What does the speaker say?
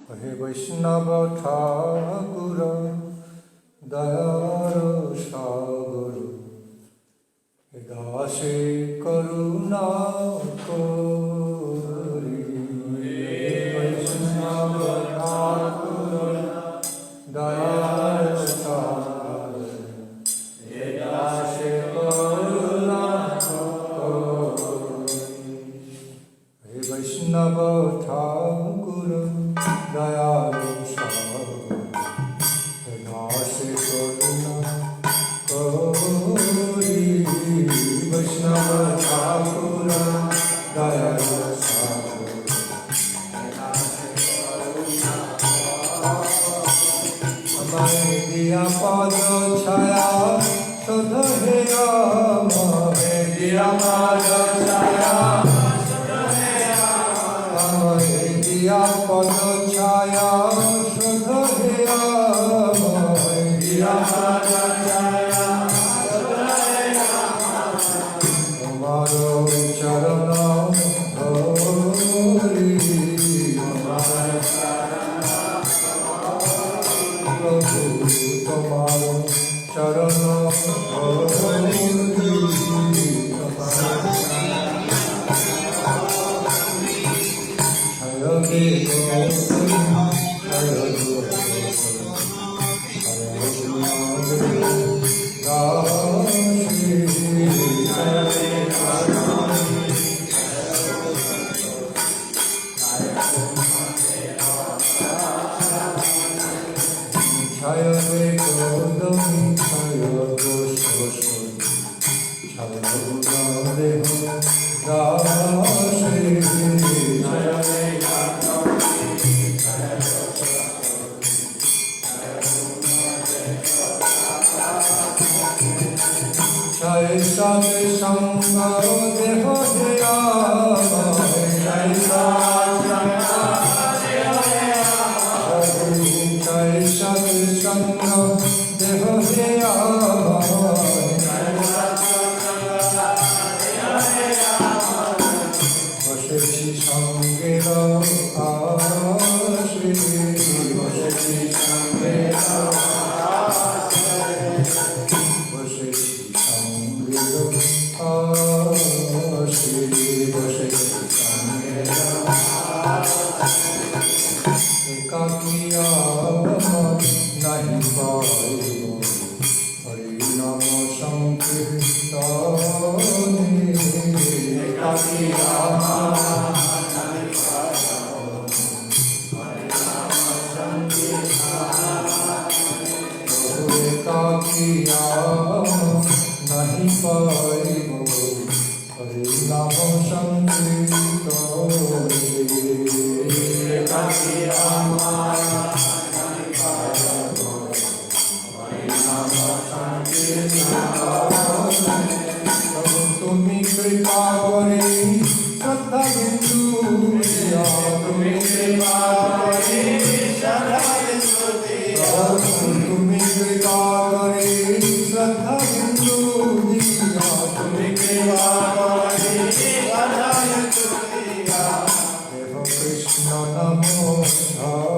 হে বৈষ্ণব ঠাকুর দয়ার সাগর, হে দাসে করুণা করি। হে বৈষ্ণব ঠাকুর দয়ার সাগর, হে দাসে করুণা করি। হে বৈষ্ণব ঠাকুর দয়াল সাগর, হে দাসে করুণা করি। বৈষ্ণব ঠাকুর দয়াল সাগর, হে দাসে করুণা করি। আমায় দিয়া পদ ছায়া শোধ হে আমায় দিয়া পদ ছায়া, দিয়া পদ ছায়া শোধ হে আমায় দিয়া পদ ছায়া শোধ হে আমায়। তোমার চরণ ধরি, তোমার প্রভু তোমার চরণ ধরি। ছায়রে কদমি ছায় গোশোষণ, ছায় দেহ দাসে। ছায়রে ছায় সাথে সঙ্গ দেহ হে আমায়, ছায় সাথে সঙ্গ দেহ হে আমায়। বসেছি সঙ্গের আশে, বসেছি সঙ্গের আশে, বসেছি সঙ্গের আশে, বসেছি সঙ্গের আশে। একাকিয়া নাহি পাইব হরি নাম সংকীর্তনে। একাকিয়া নাহি পাইব হরি নাম সংকীর্তনে। একাকিয়া নাহি পাইব হরি নাম সংকীর্তনে। একাকিয়া তুমি কৃপা করে শ্রদ্ধা বিন্দু দিয়া, তুমি কৃপা করে শ্রদ্ধা বিন্দু দিয়া, তুমি কৃপা করে শ্রদ্ধা বিন্দু দিয়া, তুমি কৃপা করে শ্রদ্ধা বিন্দু দিয়া। দেব কৃষ্ণ নমঃ।